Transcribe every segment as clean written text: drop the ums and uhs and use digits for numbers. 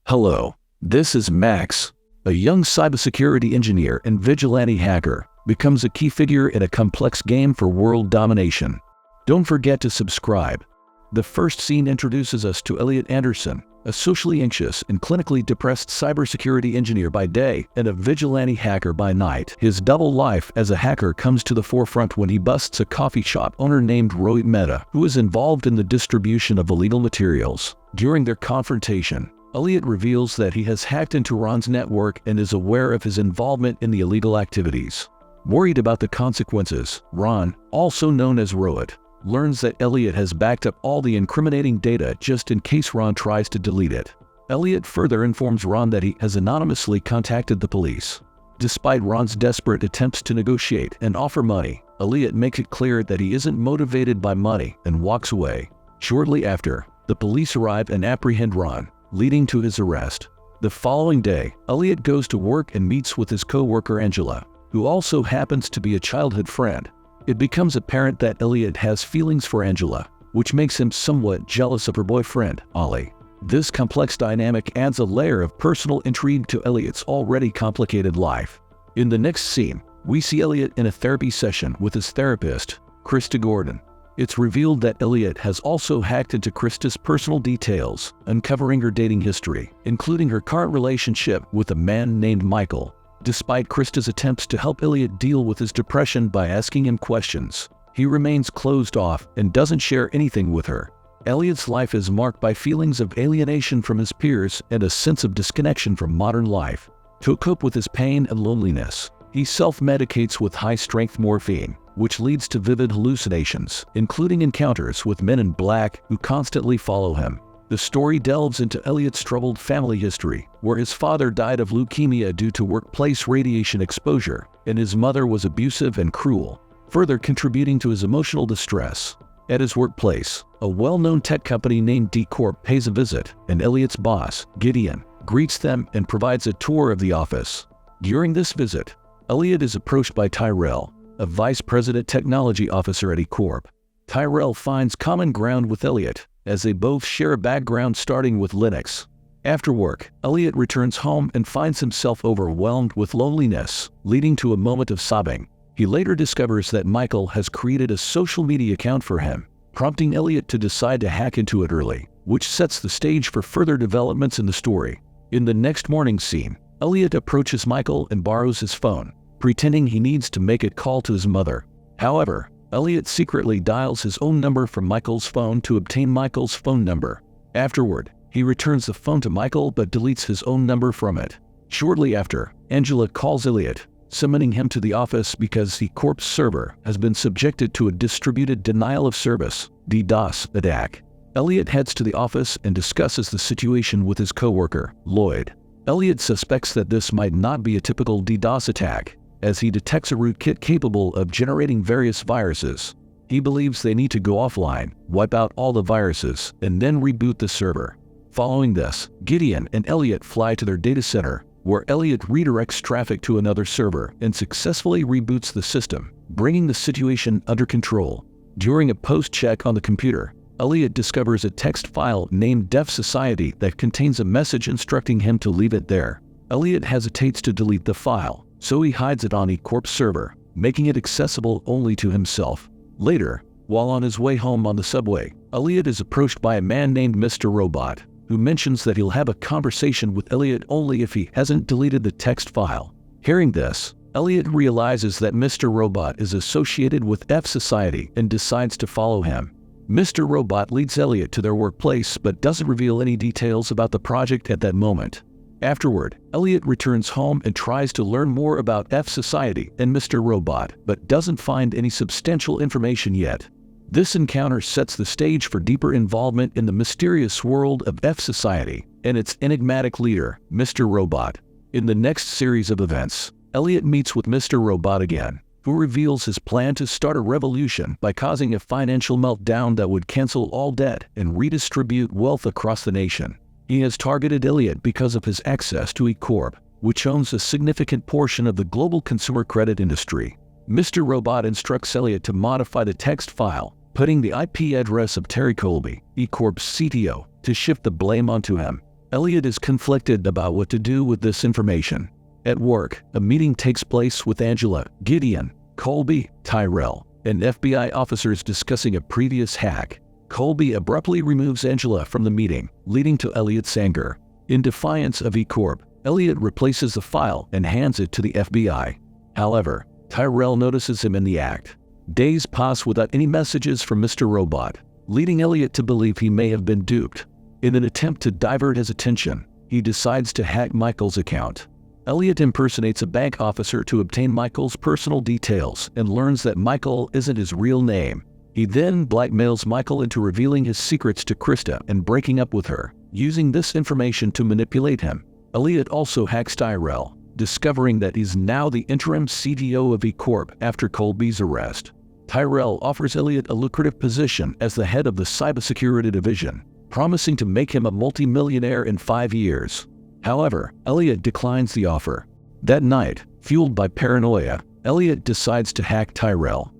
Hello, this is Max, a young cybersecurity engineer and vigilante hacker, becomes a key figure in a complex game for world domination. Don't forget to subscribe. The first scene introduces us to Elliot Anderson, a socially anxious and clinically depressed cybersecurity engineer by day and a vigilante hacker by night. His double life as a hacker comes to the forefront when he busts a coffee shop owner named Rohit Mehta, who is involved in the distribution of illegal materials. During their confrontation, Elliot reveals that he has hacked into Ron's network and is aware of his involvement in the illegal activities. Worried about the consequences, Ron, also known as Rohit, learns that Elliot has backed up all the incriminating data just in case Ron tries to delete it. Elliot further informs Ron that he has anonymously contacted the police. Despite Ron's desperate attempts to negotiate and offer money, Elliot makes it clear that he isn't motivated by money and walks away. Shortly after, the police arrive and apprehend Ron, leading to his arrest. The following day, Elliot goes to work and meets with his co-worker Angela, who also happens to be a childhood friend. It becomes apparent that Elliot has feelings for Angela, which makes him somewhat jealous of her boyfriend, Ollie. This complex dynamic adds a layer of personal intrigue to Elliot's already complicated life. In the next scene, we see Elliot in a therapy session with his therapist, Krista Gordon. It's revealed that Elliot has also hacked into Krista's personal details, uncovering her dating history, including her current relationship with a man named Michael. Despite Krista's attempts to help Elliot deal with his depression by asking him questions, he remains closed off and doesn't share anything with her. Elliot's life is marked by feelings of alienation from his peers and a sense of disconnection from modern life. To cope with his pain and loneliness, he self-medicates with high-strength morphine, which leads to vivid hallucinations, including encounters with men in black who constantly follow him. The story delves into Elliot's troubled family history, where his father died of leukemia due to workplace radiation exposure, and his mother was abusive and cruel, further contributing to his emotional distress. At his workplace, a well-known tech company named D Corp pays a visit, and Elliot's boss, Gideon, greets them and provides a tour of the office. During this visit, Elliot is approached by Tyrell, a vice president technology officer at E Corp. Tyrell finds common ground with Elliot, as they both share a background starting with Linux. After work, Elliot returns home and finds himself overwhelmed with loneliness, leading to a moment of sobbing. He later discovers that Michael has created a social media account for him, prompting Elliot to decide to hack into it early, which sets the stage for further developments in the story. In the next morning scene, Elliot approaches Michael and borrows his phone, pretending he needs to make a call to his mother. However, Elliot secretly dials his own number from Michael's phone to obtain Michael's phone number. Afterward, he returns the phone to Michael but deletes his own number from it. Shortly after, Angela calls Elliot, summoning him to the office because the Corp's server has been subjected to a distributed denial of service (DDoS) attack. Elliot heads to the office and discusses the situation with his coworker, Lloyd. Elliot suspects that this might not be a typical DDoS attack, as he detects a rootkit capable of generating various viruses. He believes they need to go offline, wipe out all the viruses, and then reboot the server. Following this, Gideon and Elliot fly to their data center, where Elliot redirects traffic to another server and successfully reboots the system, bringing the situation under control. During a post-check on the computer, Elliot discovers a text file named fsociety that contains a message instructing him to leave it there. Elliot hesitates to delete the file, so he hides it on E Corp's server, making it accessible only to himself. Later, while on his way home on the subway, Elliot is approached by a man named Mr. Robot, who mentions that he'll have a conversation with Elliot only if he hasn't deleted the text file. Hearing this, Elliot realizes that Mr. Robot is associated with fsociety and decides to follow him. Mr. Robot leads Elliot to their workplace but doesn't reveal any details about the project at that moment. Afterward, Elliot returns home and tries to learn more about fsociety and Mr. Robot, but doesn't find any substantial information yet. This encounter sets the stage for deeper involvement in the mysterious world of fsociety and its enigmatic leader, Mr. Robot. In the next series of events, Elliot meets with Mr. Robot again, who reveals his plan to start a revolution by causing a financial meltdown that would cancel all debt and redistribute wealth across the nation. He has targeted Elliot because of his access to E Corp, which owns a significant portion of the global consumer credit industry. Mr. Robot instructs Elliot to modify the text file, putting the IP address of Terry Colby, E Corp's CTO, to shift the blame onto him. Elliot is conflicted about what to do with this information. At work, a meeting takes place with Angela, Gideon, Colby, Tyrell, and FBI officers discussing a previous hack. Colby abruptly removes Angela from the meeting, leading to Elliot's anger. In defiance of E-Corp, Elliot replaces the file and hands it to the FBI. However, Tyrell notices him in the act. Days pass without any messages from Mr. Robot, leading Elliot to believe he may have been duped. In an attempt to divert his attention, he decides to hack Michael's account. Elliot impersonates a bank officer to obtain Michael's personal details and learns that Michael isn't his real name. He then blackmails Michael into revealing his secrets to Krista and breaking up with her, using this information to manipulate him. Elliot also hacks Tyrell, discovering that he's now the interim CTO of E-Corp after Colby's arrest. Tyrell offers Elliot a lucrative position as the head of the cybersecurity division, promising to make him a multi-millionaire in 5 years. However, Elliot declines the offer. That night, fueled by paranoia, Elliot decides to hack Tyrell.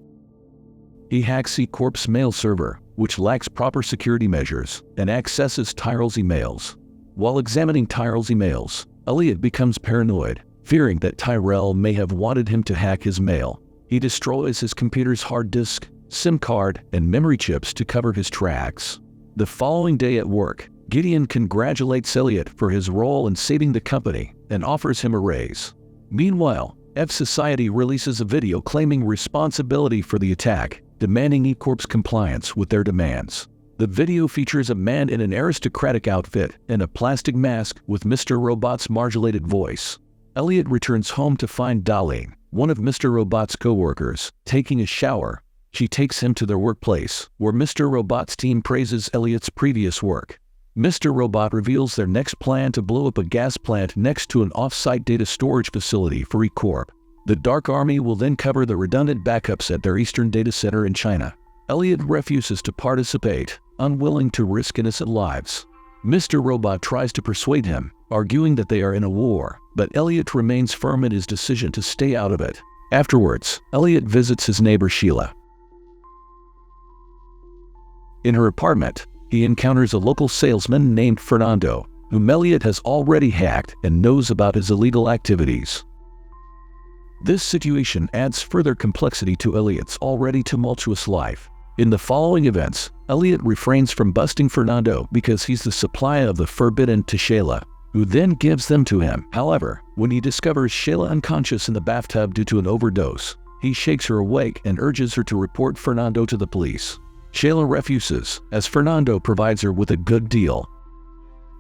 He hacks E-Corp's mail server, which lacks proper security measures, and accesses Tyrell's emails. While examining Tyrell's emails, Elliot becomes paranoid, fearing that Tyrell may have wanted him to hack his mail. He destroys his computer's hard disk, SIM card, and memory chips to cover his tracks. The following day at work, Gideon congratulates Elliot for his role in saving the company and offers him a raise. Meanwhile, fsociety releases a video claiming responsibility for the attack, demanding E-Corp's compliance with their demands. The video features a man in an aristocratic outfit and a plastic mask with Mr. Robot's modulated voice. Elliot returns home to find Darlene, one of Mr. Robot's co-workers, taking a shower. She takes him to their workplace, where Mr. Robot's team praises Elliot's previous work. Mr. Robot reveals their next plan to blow up a gas plant next to an off-site data storage facility for E-Corp. The Dark Army will then cover the redundant backups at their eastern data center in China. Elliot refuses to participate, unwilling to risk innocent lives. Mr. Robot tries to persuade him, arguing that they are in a war, but Elliot remains firm in his decision to stay out of it. Afterwards, Elliot visits his neighbor Sheila. In her apartment, he encounters a local salesman named Fernando, whom Elliot has already hacked and knows about his illegal activities. This situation adds further complexity to Elliot's already tumultuous life. In the following events, Elliot refrains from busting Fernando because he's the supplier of the forbidden to Sheila, who then gives them to him. However, when he discovers Sheila unconscious in the bathtub due to an overdose, he shakes her awake and urges her to report Fernando to the police. Sheila refuses, as Fernando provides her with a good deal.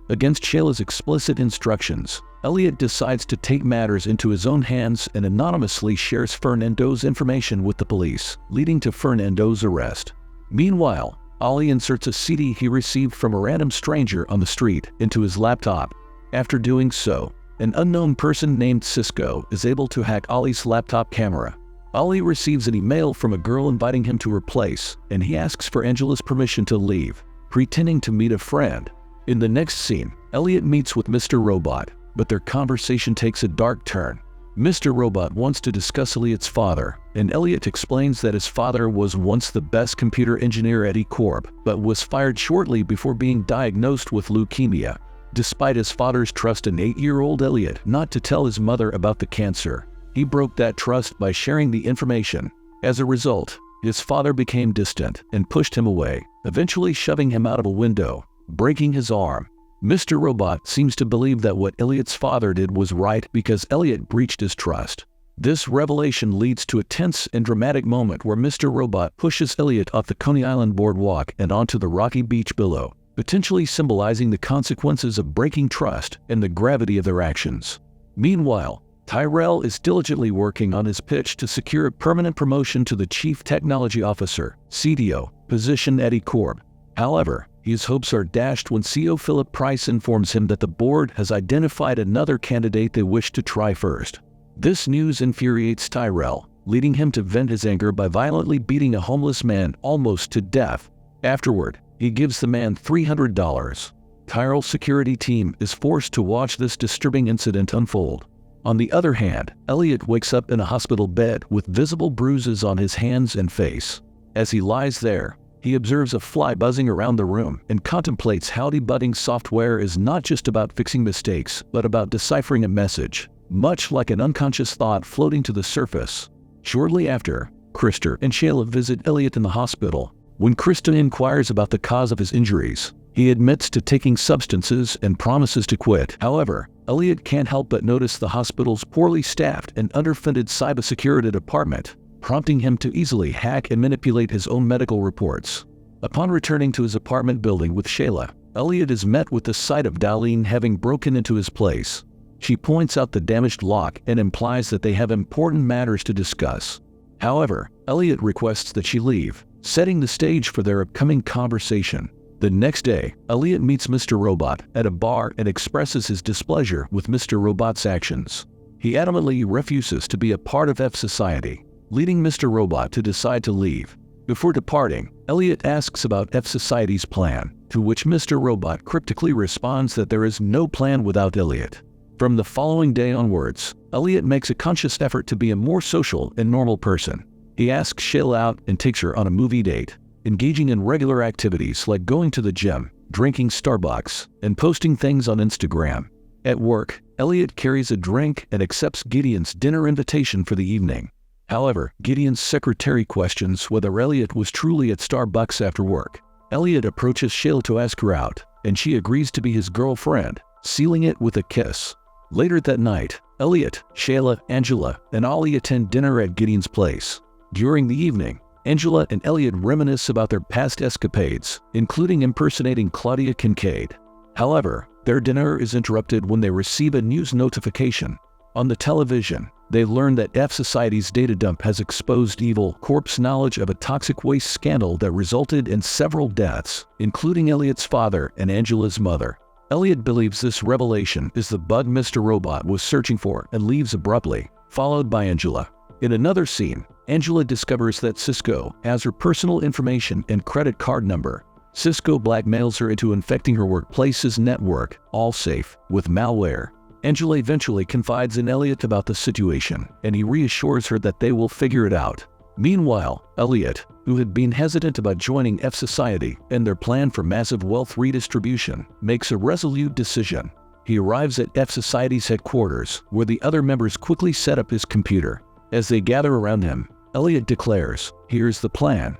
Against Sheila's explicit instructions, Elliot decides to take matters into his own hands and anonymously shares Fernando's information with the police, leading to Fernando's arrest. Meanwhile, Ollie inserts a CD he received from a random stranger on the street into his laptop. After doing so, an unknown person named Cisco is able to hack Ollie's laptop camera. Ollie receives an email from a girl inviting him to her place, and he asks for Angela's permission to leave, pretending to meet a friend. In the next scene, Elliot meets with Mr. Robot, but their conversation takes a dark turn. Mr. Robot wants to discuss Elliot's father, and Elliot explains that his father was once the best computer engineer at E-Corp, but was fired shortly before being diagnosed with leukemia. Despite his father's trust in 8-year-old Elliot not to tell his mother about the cancer, he broke that trust by sharing the information. As a result, his father became distant and pushed him away, eventually shoving him out of a window, breaking his arm. Mr. Robot seems to believe that what Elliot's father did was right because Elliot breached his trust. This revelation leads to a tense and dramatic moment where Mr. Robot pushes Elliot off the Coney Island boardwalk and onto the rocky beach below, potentially symbolizing the consequences of breaking trust and the gravity of their actions. Meanwhile, Tyrell is diligently working on his pitch to secure a permanent promotion to the Chief Technology Officer, CTO, position at E-Corp. However, his hopes are dashed when CEO Philip Price informs him that the board has identified another candidate they wish to try first. This news infuriates Tyrell, leading him to vent his anger by violently beating a homeless man almost to death. Afterward, he gives the man $300. Tyrell's security team is forced to watch this disturbing incident unfold. On the other hand, Elliot wakes up in a hospital bed with visible bruises on his hands and face. As he lies there, He observes a fly buzzing around the room and contemplates how debugging software is not just about fixing mistakes, but about deciphering a message, much like an unconscious thought floating to the surface. Shortly after, Krista and Shayla visit Elliot in the hospital. When Krista inquires about the cause of his injuries, he admits to taking substances and promises to quit. However, Elliot can't help but notice the hospital's poorly staffed and underfunded cybersecurity department, prompting him to easily hack and manipulate his own medical reports. Upon returning to his apartment building with Shayla, Elliot is met with the sight of Darlene having broken into his place. She points out the damaged lock and implies that they have important matters to discuss. However, Elliot requests that she leave, setting the stage for their upcoming conversation. The next day, Elliot meets Mr. Robot at a bar and expresses his displeasure with Mr. Robot's actions. He adamantly refuses to be a part of fsociety, leading Mr. Robot to decide to leave. Before departing, Elliot asks about fsociety's plan, to which Mr. Robot cryptically responds that there is no plan without Elliot. From the following day onwards, Elliot makes a conscious effort to be a more social and normal person. He asks Shayla out and takes her on a movie date, engaging in regular activities like going to the gym, drinking Starbucks, and posting things on Instagram. At work, Elliot carries a drink and accepts Gideon's dinner invitation for the evening. However, Gideon's secretary questions whether Elliot was truly at Starbucks after work. Elliot approaches Shayla to ask her out, and she agrees to be his girlfriend, sealing it with a kiss. Later that night, Elliot, Shayla, Angela, and Ollie attend dinner at Gideon's place. During the evening, Angela and Elliot reminisce about their past escapades, including impersonating Claudia Kincaid. However, their dinner is interrupted when they receive a news notification. On the television, they learn that fsociety's data dump has exposed Evil Corp's knowledge of a toxic waste scandal that resulted in several deaths, including Elliot's father and Angela's mother. Elliot believes this revelation is the bug Mr. Robot was searching for and leaves abruptly, followed by Angela. In another scene, Angela discovers that Cisco has her personal information and credit card number. Cisco blackmails her into infecting her workplace's network, Allsafe, with malware. Angela eventually confides in Elliot about the situation, and he reassures her that they will figure it out. Meanwhile, Elliot, who had been hesitant about joining fsociety and their plan for massive wealth redistribution, makes a resolute decision. He arrives at fsociety's headquarters, where the other members quickly set up his computer. As they gather around him, Elliot declares, "Here's the plan."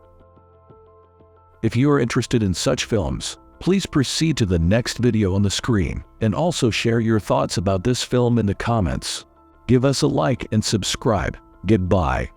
If you are interested in such films, please proceed to the next video on the screen, and also share your thoughts about this film in the comments. Give us a like and subscribe. Goodbye.